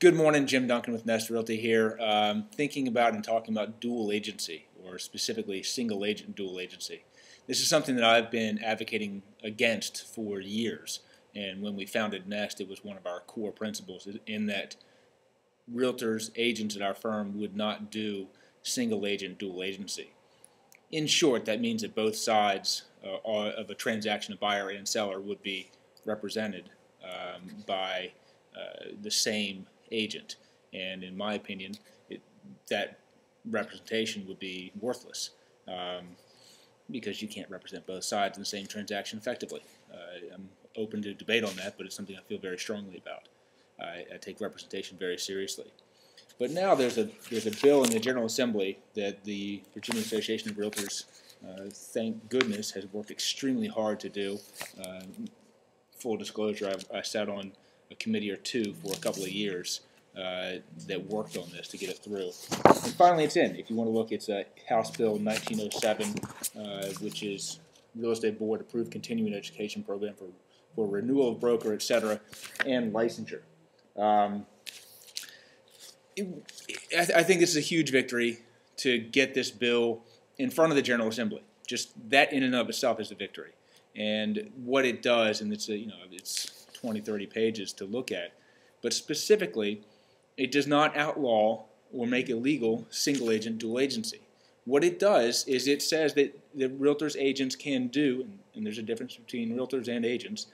Good morning, Jim Duncan with Nest Realty here. Thinking about and talking about dual agency, or specifically single agent dual agency. This is something that I've been advocating against for years. And when we founded Nest, it was one of our core principles in that realtors, agents at our firm would not do single agent dual agency. In short, that means that both sides of a transaction, a buyer and seller, would be represented by the same agent. And in my opinion, that representation would be worthless because you can't represent both sides in the same transaction effectively. I'm open to debate on that, but it's something I feel very strongly about. I take representation very seriously. But now there's a bill in the General Assembly that the Virginia Association of Realtors, thank goodness, has worked extremely hard to do. Full disclosure, I sat on a committee or two for a couple of years that worked on this to get it through. And finally it's in. If you want to look, it's House Bill 1907, which is Real Estate Board Approved Continuing Education Program for renewal of broker, etc., and licensure. I think this is a huge victory to get this bill in front of the General Assembly. Just that in and of itself is a victory. And what it does, and it's 20, 30 pages to look at, but specifically, it does not outlaw or make illegal single agent dual agency. What it does is it says that the realtors agents can do, and there's a difference between realtors and agents,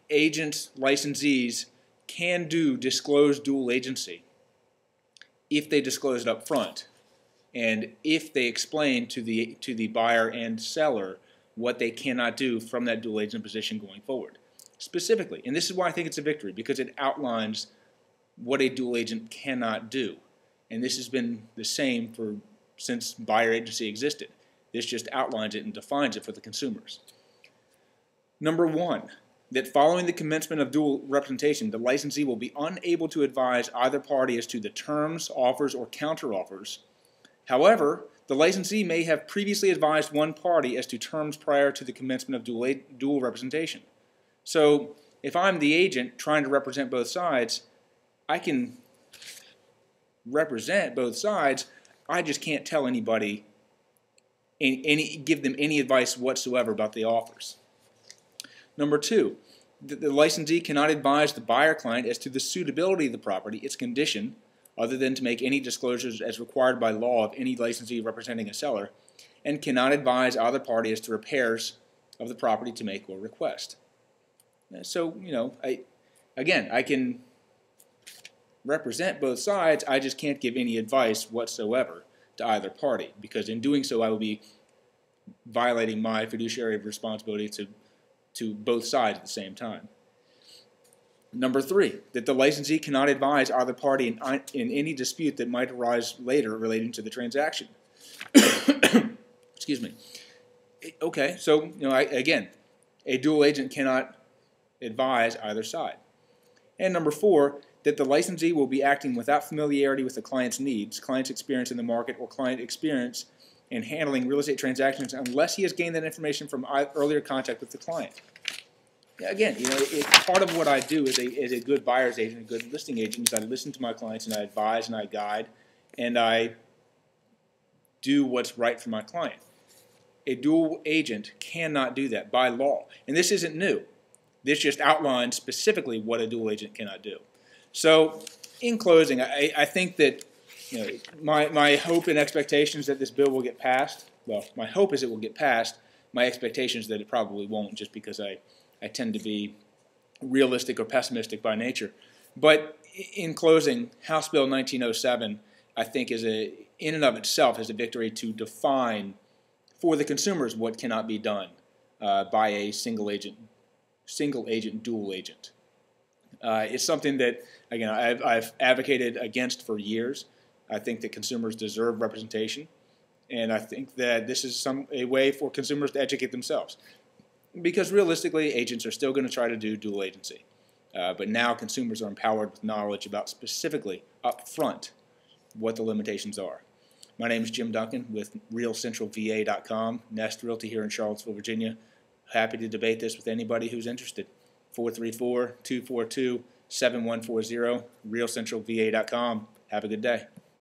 agents, licensees can do disclosed dual agency if they disclose it up front and if they explain to the buyer and seller what they cannot do from that dual agent position going forward. Specifically, and this is why I think it's a victory, because it outlines what a dual agent cannot do. And this has been the same since buyer agency existed. This just outlines it and defines it for the consumers. Number one, that following the commencement of dual representation, the licensee will be unable to advise either party as to the terms, offers, or counteroffers. However, the licensee may have previously advised one party as to terms prior to the commencement of dual representation. So if I'm the agent trying to represent both sides, I can represent both sides. I just can't tell anybody, give them any advice whatsoever about the offers. Number two, the licensee cannot advise the buyer client as to the suitability of the property, its condition, other than to make any disclosures as required by law of any licensee representing a seller, and cannot advise either party as to repairs of the property to make or request. So, I can represent both sides, I just can't give any advice whatsoever to either party, because in doing so I will be violating my fiduciary responsibility to both sides at the same time. Number three, that the licensee cannot advise either party in any dispute that might arise later relating to the transaction. Excuse me. Okay, so again, a dual agent cannot advise either side. And number four, that the licensee will be acting without familiarity with the client's needs, client's experience in the market, or client experience in handling real estate transactions unless he has gained that information from earlier contact with the client. Again, part of what I do as a good buyer's agent, a good listing agent, is I listen to my clients and I advise and I guide and I do what's right for my client. A dual agent cannot do that by law. And this isn't new. This just outlines specifically what a dual agent cannot do. So, in closing, I think that my hope and expectations that this bill will get passed. Well, my hope is it will get passed. My expectation is that it probably won't, just because I tend to be realistic or pessimistic by nature. But in closing, House Bill 1907, I think, in and of itself, is a victory to define for the consumers what cannot be done by a single agent, dual agent. It's something that, again, I've advocated against for years. I think that consumers deserve representation, and I think that this is a way for consumers to educate themselves. Because realistically, agents are still going to try to do dual agency. But now consumers are empowered with knowledge about specifically up front what the limitations are. My name is Jim Duncan with RealCentralVA.com, Nest Realty here in Charlottesville, Virginia. Happy to debate this with anybody who's interested. 434-242 7140, realcentralva.com. Have a good day.